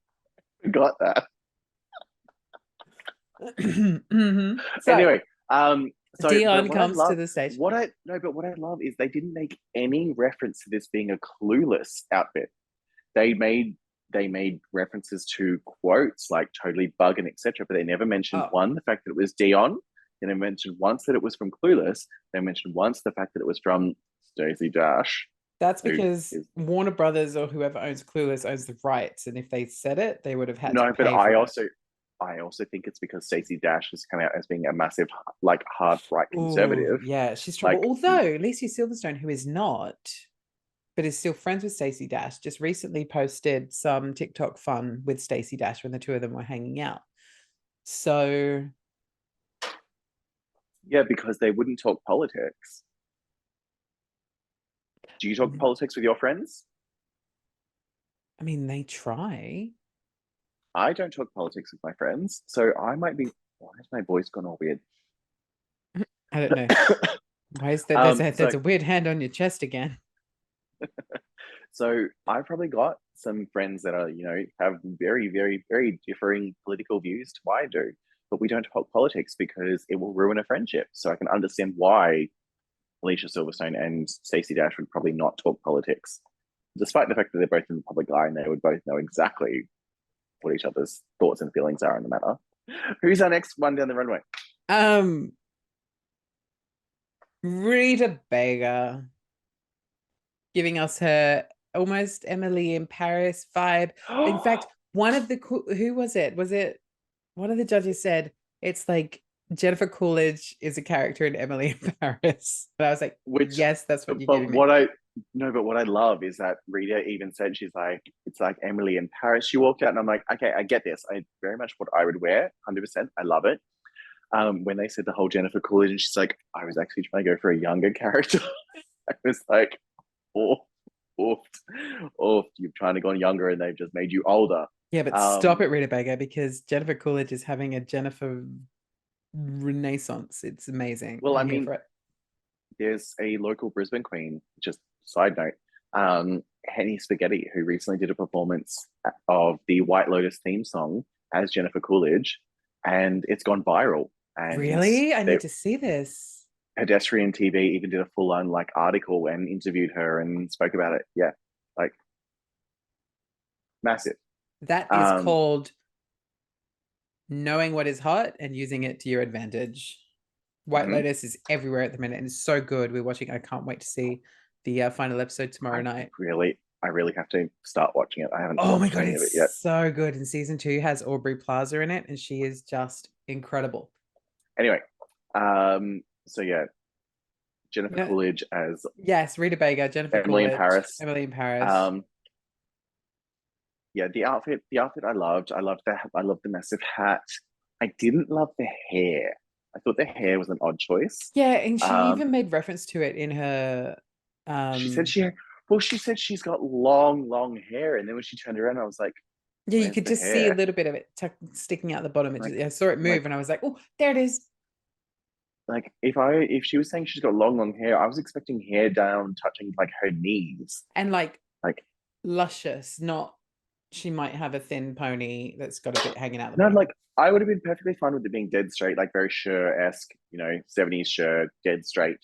I got that. Mhm. So Anyway, but Dion comes to the stage. what I love is they didn't make any reference to this being a clueless outfit. They made references to quotes like totally buggin, etc., but they never mentioned Oh, one, the fact that it was Dion. Then they mentioned once that it was from Clueless. They mentioned once the fact that it was from Stacey Dash, that's who because is Warner Brothers or whoever owns Clueless owns the rights. And if they said it, they would have had to no, but pay for it. I also think it's because Stacey Dash has come out as being a massive like hard right Oh, conservative. yeah, she's trouble. Like Although Lacey Silverstone, who is not, but is still friends with Stacey Dash, just recently posted some TikTok fun with Stacey Dash when the two of them were hanging out. So, yeah, because they wouldn't talk politics. Do you talk politics with your friends? I mean, they try. I don't talk politics with my friends, so I might be. Why has my voice gone all weird? I don't know. Why is that? um, There's so a weird hand on your chest again. so I've probably got some friends that are have very very very differing political views to what I do, but we don't talk politics because it will ruin a friendship. So I can understand why Alicia Silverstone and Stacey Dash would probably not talk politics, despite the fact that they're both in the public eye and they would both know exactly what each other's thoughts and feelings are in the matter. Who's our next one down the runway? Um, Rita Baga giving us her almost Emily in Paris vibe. In fact, one of the who was it? Was it one of the judges said it's like Jennifer Coolidge is a character in Emily in Paris. And I was like, Which, yes, that's what you're but giving me. what I love is that Rita even said she's like, it's like Emily in Paris. She walked out and I'm like, okay, I get this. I very much what I would wear, 100%. I love it. When they said the whole Jennifer Coolidge, and she's like, I was actually trying to go for a younger character. I was like, oh, oh, oh, you're trying to go younger and they've just made you older. Yeah, but stop Um, it, Rita Baga, because Jennifer Coolidge is having a Jennifer renaissance. It's amazing. well, I I'm here mean, for it. there's a local Brisbane queen, just side note, Henny Spaghetti, who recently did a performance of the White Lotus theme song as Jennifer Coolidge, and it's gone viral. And Really? I they, need to see this. Pedestrian TV even did a full-on like article and interviewed her and spoke about it. Yeah, like massive. That is Um, called knowing what is hot and using it to your advantage. White mhm. Lotus is everywhere at the minute and it's so good. We're watching. I can't wait to see the final episode tomorrow night. I really have to start watching it. I haven't Oh my watched god, any of it it's yet. so good. And season 2 has Aubrey Plaza in it, and she is just incredible. Anyway, so yeah, Jennifer Yeah. Coolidge as Yes, Rita Baga, Jennifer Emily in Coolidge, Paris. Emily in Paris. Um, yeah, the outfit I loved. I loved the massive hat. I didn't love the hair. I thought the hair was an odd choice. Yeah, and she Um, even made reference to it in her she said um she said she's got long, long hair, and then when she turned around, I was like, yeah, you "Where's could the just see a hair?" little bit of it sticking out the bottom. I saw it Like, move and I was like, oh, there it is. if she was saying she's got long, long hair, I was expecting hair down touching like her knees. And like Like, luscious, not she might have a thin pony that's got a bit hanging out the no, bottom. like I would have been perfectly fine with it being dead straight, like very Cher-esque, 70s Cher, dead straight,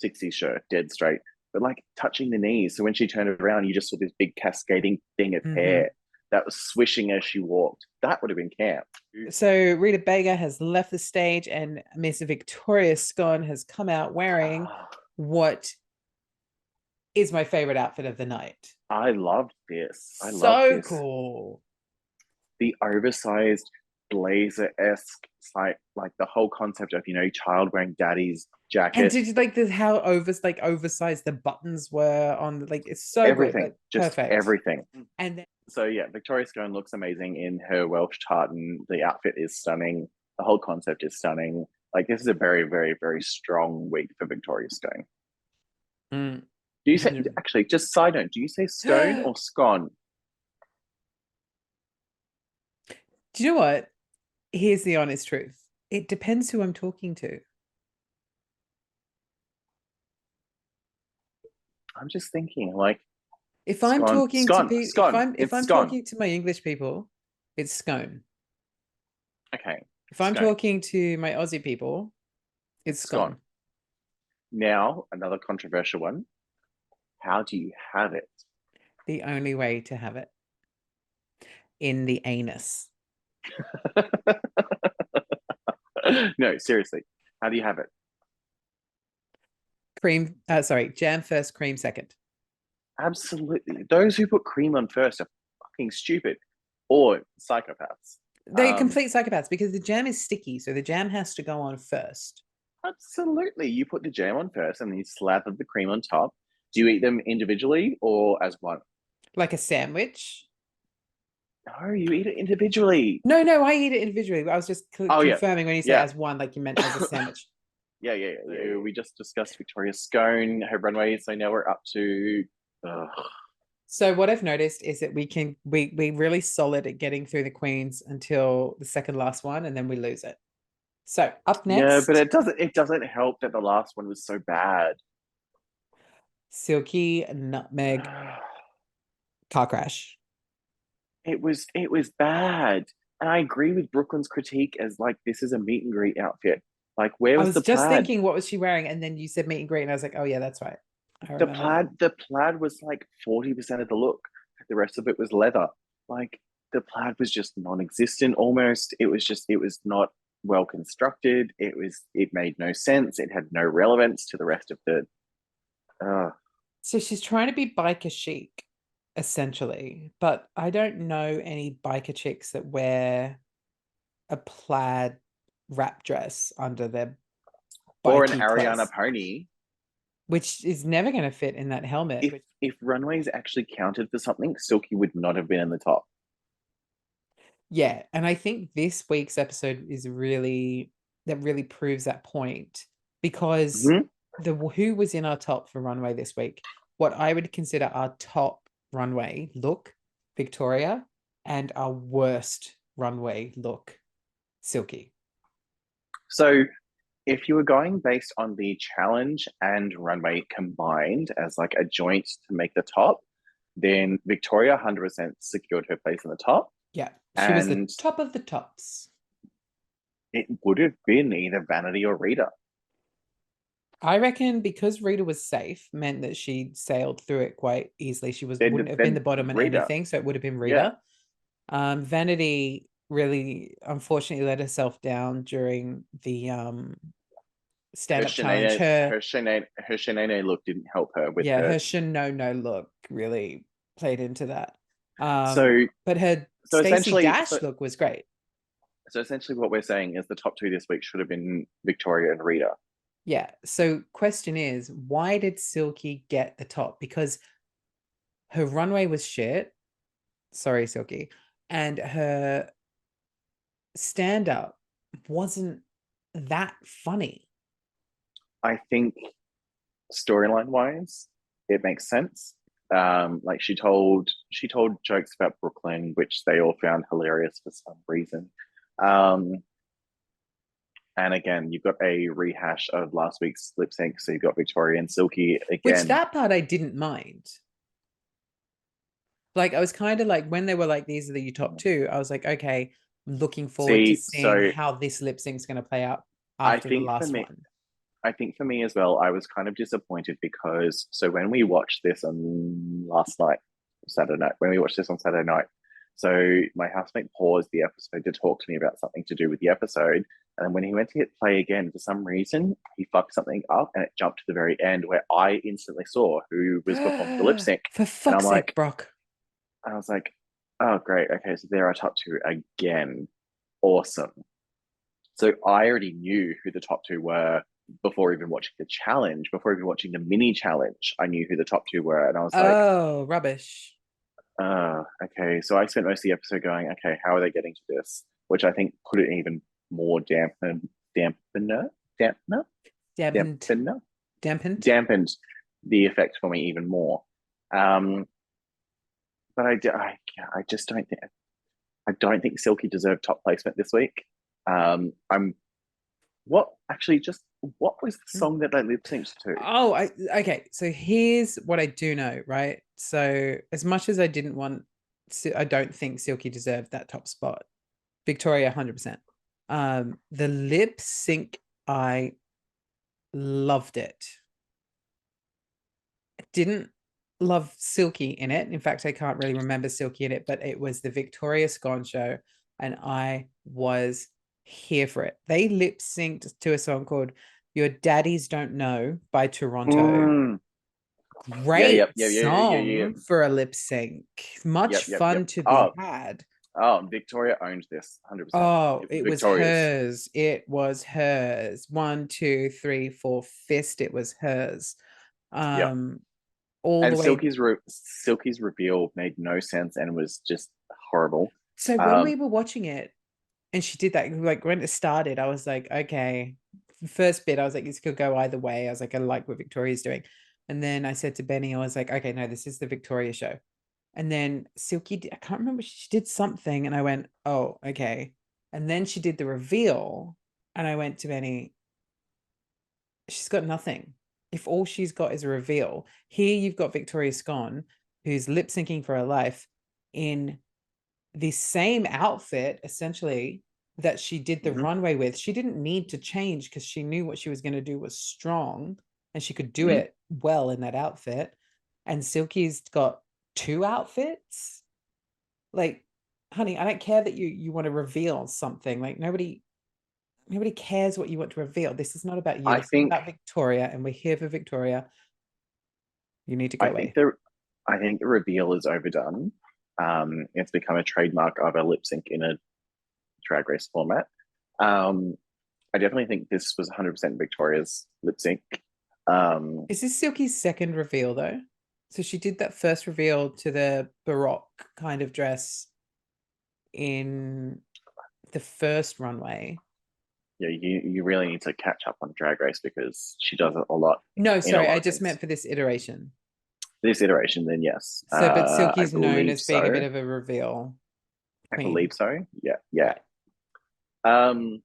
60s Cher, dead straight. But like touching the knees. So when she turned around, you just saw this big cascading thing of Mm-hmm. hair that was swishing as she walked. That would have been camp. So Rita Baga has left the stage and Miss Victoria Scone has come out wearing what is my favorite outfit of the night. I loved this. I loved So this. cool. The oversized blazer-esque, like the whole concept of, child wearing daddy's And jacket, did you like how oversized the buttons were on like it's so good, everything, like just perfect. everything. And then So yeah, Victoria Scone looks amazing in her Welsh tartan. The outfit is stunning. The whole concept is stunning. Like this is a very, very, very strong week for Victoria Scone. mm. Do you say actually? Just side note: do you say scone Do or scone? you know what? Here's the honest truth. It depends who I'm talking to. I'm just thinking, like If I'm scone, talking to scone, people, scone. if It's I'm scone. talking to my English people, it's scone. Okay, If I'm scone, talking to my Aussie people, it's scone. scone. Now another controversial one. How do you have it? The only way to have it in the anus. No, seriously. How do you have it? Cream, sorry, jam first, cream second. Absolutely. Those who put cream on first are fucking stupid or psychopaths. They're Um, complete psychopaths because the jam is sticky, so the jam has to go on first. absolutely. You put the jam on first and then you slather the cream on top. Do you eat them individually or as one? Like a sandwich. No, you eat it individually. No, no, I eat it individually. I was just Oh, yeah. confirming when you say Yeah. as one, like you meant as a sandwich. Yeah. We just discussed Victoria Scone, her runway. So now we're up to. Ugh. So what I've noticed is that we really solid at getting through the queens until the second last one, and then we lose it. So up Yeah, but next, it doesn't help that the last one was so bad. Silky Nutmeg Car Crash. It was bad. And I agree with Brooklyn's critique as like this is a meet and greet outfit. Like where I was was the just plaid? thinking, what was she wearing? And then you said meet and greet, and I was like, oh yeah, that's right. I The remember that. plaid was like 40% of the look. The rest of it was leather. Like the plaid was just non-existent almost. It was not well constructed. It made no sense. It had no relevance to the rest of the uh So she's trying to be biker chic, essentially, but I don't know any biker chicks that wear a plaid wrap dress under their or an biky Ariana clothes, pony. which is never going to fit in that helmet. If runways actually counted for something, Silky would not have been in the top. Yeah, and I think this week's episode is really that really proves that point because Mhm. the who was in our top for runway this week, what I would consider our top runway look, Victoria, and our worst runway look, Silky. So if you were going based on the challenge and runway combined as like a joint to make the top, then Victoria 100% secured her place in the top. Yeah, she was the And top of the tops. it would have been either Vanity or Rita. I reckon because Rita was safe meant that she sailed through it quite easily. She was Then wouldn't have been the then bottom in Rita, anything, so it would have been yeah, Rita. Vanity really unfortunately let herself down during the her stand-up challenge. Shanae, her Shanae look didn't help her with Her her. no look really played into that. So But her so Stacey essentially, Dash look was great. so essentially, what we're saying is the top two this week should have been Victoria and Rita. Yeah. So question is, why did Silky get the top? Because her runway was shit. Sorry, Silky. And her stand-up wasn't that funny. I think storyline wise, it makes sense. Like she told jokes about Brooklyn, which they all found hilarious for some reason. Um, and again, you've got a rehash of last week's lip sync, so you've got Victoria and Silky Which again. that part I didn't mind. Like I was kind of like when they were like, these are the top two, I was like, okay, I'm looking forward to See, seeing so how this lip sync's going to play out I after the think for last me, one. I think for me as well, I was kind of disappointed because so when we watched this on last night, Saturday night, when we watched this on Saturday night, so my housemate paused the episode to talk to me about something to do with the episode. And then when he went to hit play again, for some reason, he fucked something up and it jumped to the very end where I instantly saw who was performing the lip sync. For And I'm fuck's sake, like, Brock. I was like, oh, great. Okay. So there are top two again. Awesome. So I already knew who the top two were before even watching the challenge, before even watching the mini challenge. I knew who the top two were, and I was like, Oh, rubbish. okay. So I spent most of the episode going, okay, how are they getting to this? Which I think put it even more dampener, Dampened. dampener, Dampened. dampened the effect for me even more. Um, but I just don't think Silky deserved top placement this week. I'm What actually just what was the song that they lip synced to? Oh, okay. So here's what I do know, right? So as much as I didn't want, I don't think Silky deserved that top spot. Victoria, 100%. The lip sync, I loved it. Didn't love Silky in it. In fact, I can't really remember Silky in it, but it was the Victoria Scone show, and I was here for it. They lip synced to a song called Your Daddies Don't Know by Toronto. Mm. Yeah, Great yeah. song for a lip sync. Much Yep. fun to be had. Victoria owned this 100%. Oh, It was it was Victoria's. hers. It was hers. One, two, three, four, fist. It was hers. Yep. Um, all the And way. Silky's reveal made no sense and was just horrible. So when we Um, were watching it and she did that, like when it started, I was like, okay. First bit, I was like, this could go either way. I was like, I like what Victoria's doing. And then I said to Benny, I was like, okay, no, this is the Victoria show. And then Silky, I can't remember, she did something, and I went, oh, okay. And then she did the reveal, and I went to Benny, she's got nothing. If all she's got is a reveal, here you've got Victoria Scone, who's lip syncing for her life in the same outfit, essentially, that she did the mhm, runway with. She didn't need to change because she knew what she was going to do was strong and she could do mhm. it well in that outfit. And Silky's got two outfits. Like, honey, I don't care that you want to reveal something. Like nobody cares what you want to reveal. This is not about you. I This is think about Victoria, and we're here for Victoria. You need to go I think away. the I think the reveal is overdone. It's become a trademark of a lip sync in a drag race format. Um, I definitely think this was 100% Victoria's lip sync. Um, Is this Silky's second reveal though? So she did that first reveal to the Baroque kind of dress in the first runway. yeah, you really need to catch up on Drag Race because she does it a lot No, in a sorry, lot I of just things. meant for this iteration. This iteration, then yes, So, but I Silky's known believe as being a bit so. of a reveal I queen. believe so. Yeah. Right. Um,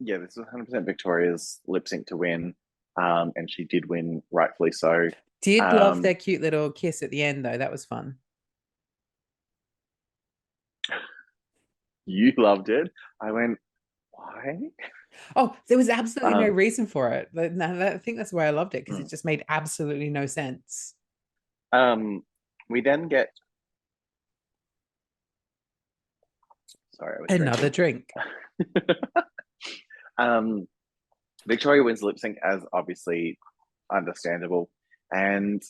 yeah, this is 100% Victoria's lip sync to win, and she did win, rightfully so. Did love Um, their cute little kiss at the end though. That was fun. you loved it. I went, why? Oh, there was absolutely no Um, reason for it. I think that's why I loved it, because it mm. just made absolutely no sense. We then get, sorry, I was Another drinking. drink. um, Victoria wins lip sync as obviously understandable. And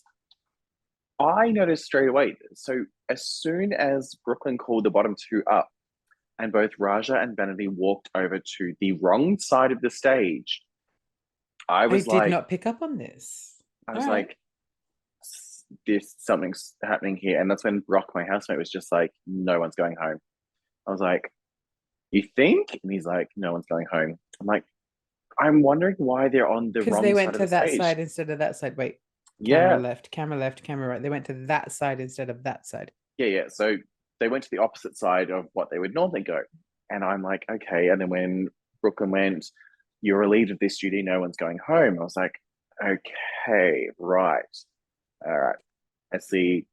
I noticed straight away. So as soon as Brooklyn called the bottom two up, and both Raja and Vanity walked over to the wrong side of the stage, I I was did like, not pick up on this. I All was right. like, this something's happening here. And that's when Brock, my housemate, was just like, no one's going home. I was like, you think? And he's like, no one's going home. I'm like, I'm wondering why they're on the Because they wrong went side of to the that stage. side instead of that side. Wait, Yeah, camera left, camera right. They went to that side instead of that side. yeah. So they went to the opposite side of what they would normally go. And I'm like, okay. And then when Brooklyn went, you're relieved of this duty, no one's going home. I was like, okay, right. All right. I see.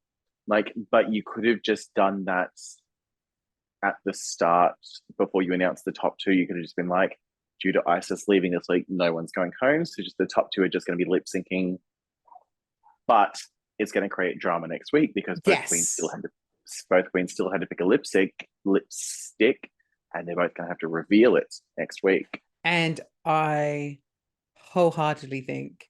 Like, but you could have just done that at the start before you announced the top two. You could have just been like, due to ISIS leaving this week, no one's going home. So just the top two are just going to be lip syncing. But it's going to create drama next week because Yes. both queens still had to pick a lipstick, and they're both going to have to reveal it next week. And I wholeheartedly think,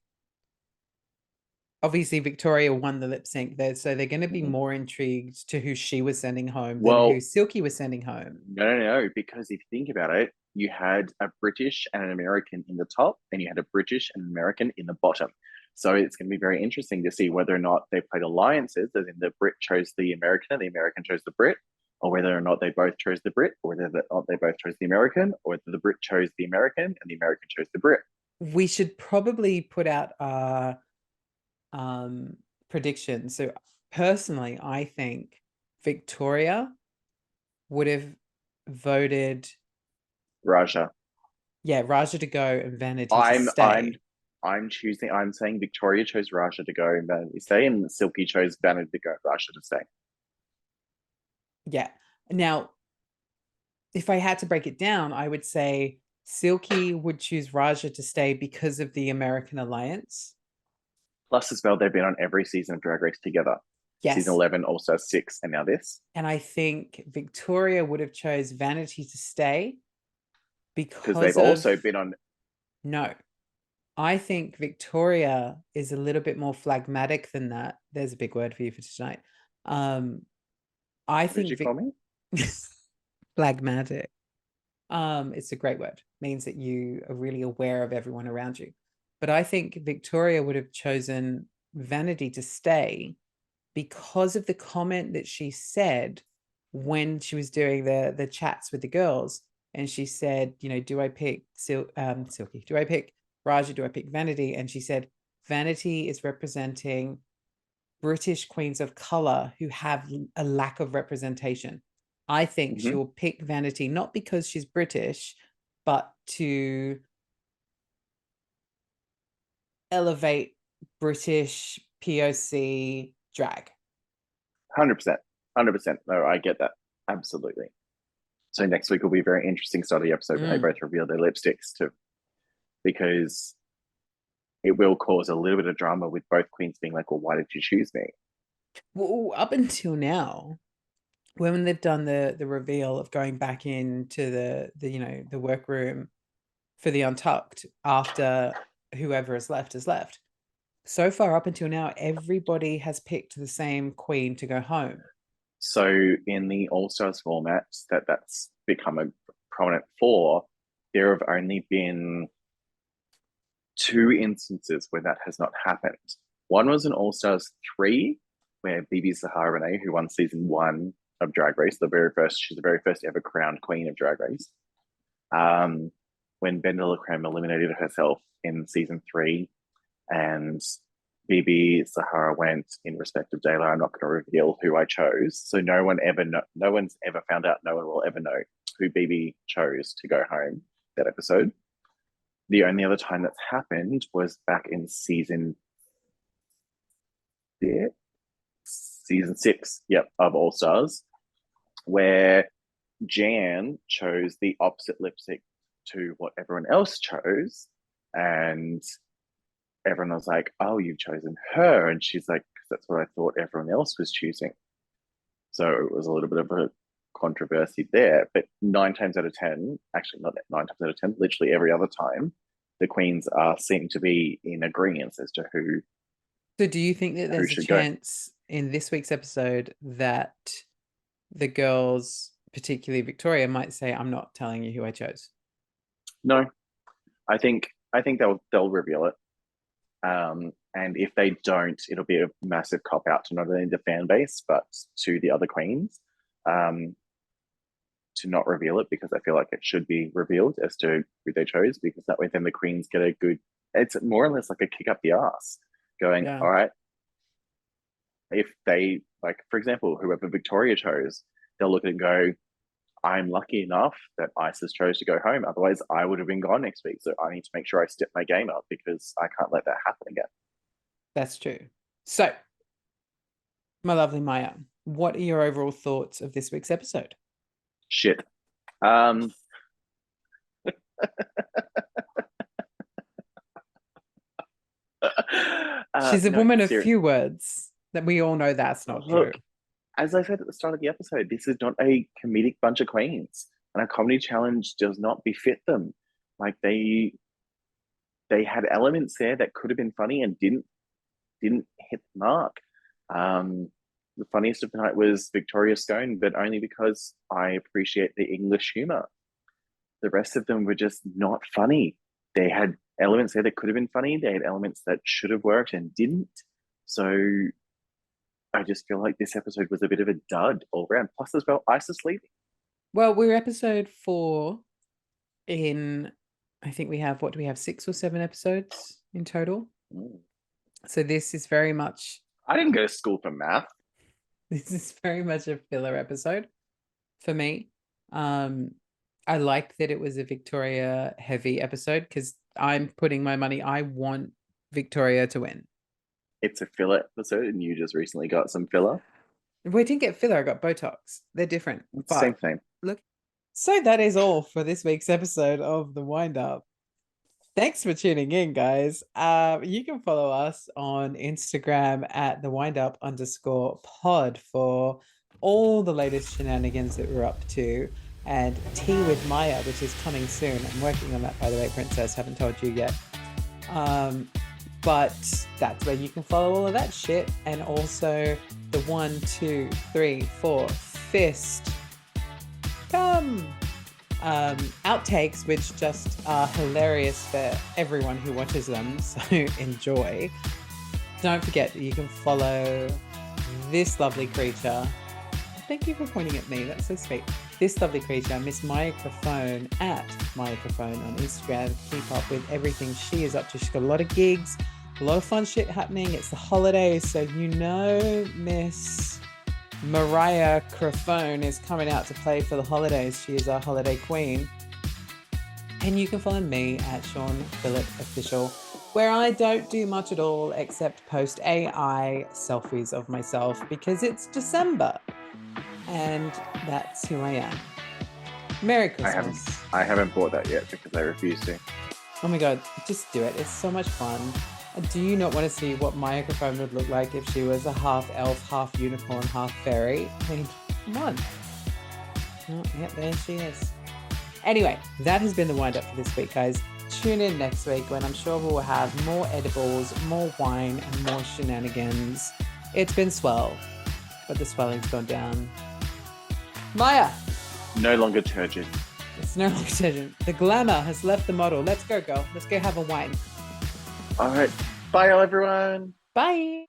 obviously, Victoria won the lip sync there, so they're going to be Mm-hmm. more intrigued to who she was sending home than who Well, Silky was sending home. no, because if you think about it, you had a British and an American in the top, and you had a British and an American in the bottom. So it's going to be very interesting to see whether or not they played alliances, as in the Brit chose the American and the American chose the Brit, or whether or not they both chose the Brit, or whether they both chose the American, or whether the Brit chose the American and the American chose the Brit. We should probably put out our um, predictions. So, personally, I think Victoria would have voted, Raja, yeah, Raja to go and Vanity to I'm I'm stay. I'm choosing. I'm saying Victoria chose Raja to go and Vanity to stay, and Silky chose Vanity to go, Raja to stay. Yeah. Now, if I had to break it down, I would say Silky would choose Raja to stay because of the American alliance. Plus, as well, they've been on every season of Drag Race together. Season Yes. 11, also 6, and now this. And I think Victoria would have chose Vanity to stay Because because they've of, also been on. no, I think Victoria is a little bit more phlegmatic than that. There's a big word for you for tonight. Um, I What did think you call me? phlegmatic. It's a great word. Means that you are really aware of everyone around you. But I think Victoria would have chosen Vanity to stay because of the comment that she said when she was doing the chats with the girls. And she said, you know, do I pick Silky? Do I pick Raja? Do I pick Vanity? And she said, Vanity is representing British queens of color who have a lack of representation. I think Mm-hmm. she'll pick Vanity not because she's British, but to elevate British POC drag. 100%. 100%. No, I get that. Absolutely. So next week will be a very interesting start of the episode when they Mm. both reveal their lipsticks too, because it will cause a little bit of drama with both queens being like, well, why did you choose me? Well, up until now, when they've done the reveal of going back into the you know the workroom for the Untucked after whoever has left. So far up until now, everybody has picked the same queen to go home. So in the All Stars format that's become a prominent for, there have only been two instances where that has not happened. One was in All Stars 3, where Bibi Zahara Renee, who won season 1 of Drag Race, she's the very first ever crowned queen of Drag Race. Um, when Bendelacreme eliminated herself in season 3, and Bibi Zahara went in respect of Dayla. I'm not going to reveal who I chose, so no one's ever found out. No one will ever know who Bibi chose to go home that episode. The only other time that's happened was back in season 6, yep, of All Stars, where Jan chose the opposite lipstick to what everyone else chose, and everyone was like, "Oh, you've chosen her," and she's like, "That's what I thought everyone else was choosing." So it was a little bit of a controversy there. But 9 times out of 10, actually not 9 times out of 10, literally every other time, the queens are seem to be in agreement as to So do you think that who there's a should go. chance in this week's episode that the girls, particularly Victoria, might say, I'm not telling you who I chose? No, I think they'll reveal it. And if they don't, it'll be a massive cop out to not only the fan base but to the other queens, um, to not reveal it, because I feel like it should be revealed as to who they chose, because that way then the queens get a good. It's more or less like a kick up the ass, going, Yeah. all right, if they like, for example, whoever Victoria chose, they'll look and go, I'm lucky enough that Isis chose to go home. Otherwise, I would have been gone next week. So I need to make sure I step my game up, because I can't let that happen again. That's true. So, my lovely Maya, what are your overall thoughts of this week's episode? Shit. Um, She's a no, woman of seriously. few words, that we all know that's not Look, true. as I said at the start of the episode, this is not a comedic bunch of queens, and a comedy challenge does not befit them. Like they had elements there that could have been funny and didn't hit the mark. Um, the funniest of the night was Victoria Scone, but only because I appreciate the English humor. The rest of them were just not funny. They had elements there that could have been funny. They had elements that should have worked and didn't. So I just feel like this episode was a bit of a dud all around. Plus, as well, Isis leaving. Well, we're episode 4 in, I think we have, what do we have, 6 or 7 episodes in total? Mm. So this is very much, I didn't go to school for math. this is very much a filler episode for me. Um, I like that it was a Victoria heavy episode because I'm putting my money, I want Victoria to win. It's a filler episode, and you just recently got some filler. We didn't get filler, I got Botox. They're different. It's the same But thing. look, so that is all for this week's episode of The Wind Up. Thanks for tuning in, guys. You can follow us on Instagram at @thewindup_pod for all the latest shenanigans that we're up to. And Tea with Maya, which is coming soon. I'm working on that, by the way, Princess. Haven't told you yet. But that's where you can follow all of that shit. And also the 1, 2, 3, 4 fist come outtakes, which just are hilarious for everyone who watches them. So enjoy. Don't forget that you can follow this lovely creature. Thank you for pointing at me. That's so sweet. This lovely creature, Miss Microphone, at Microphone on Instagram. Keep up with everything she is up to. She's got a lot of gigs, a lot of fun shit happening. It's the holidays, so you know Miss Mariah Crofone is coming out to play for the holidays. She is our holiday queen. And you can follow me at Sean Phillip Official, where I don't do much at all except post AI selfies of myself because it's December. And that's who I am. Merry Christmas. I haven't bought that yet because I refuse to. Oh my God, just do it. It's so much fun. Do you not want to see what my microphone would look like if she was a half elf, half unicorn, half fairy? I mean, come on. Oh, yeah, there she is. Anyway, that has been the wind up for this week, guys. Tune in next week when I'm sure we'll have more edibles, more wine, and more shenanigans. It's been swell, but the swelling's gone down. Maya! No longer turgid. It's no longer turgid. The glamour has left the model. Let's go, girl. Let's go have a wine. All right. Bye, everyone. Bye!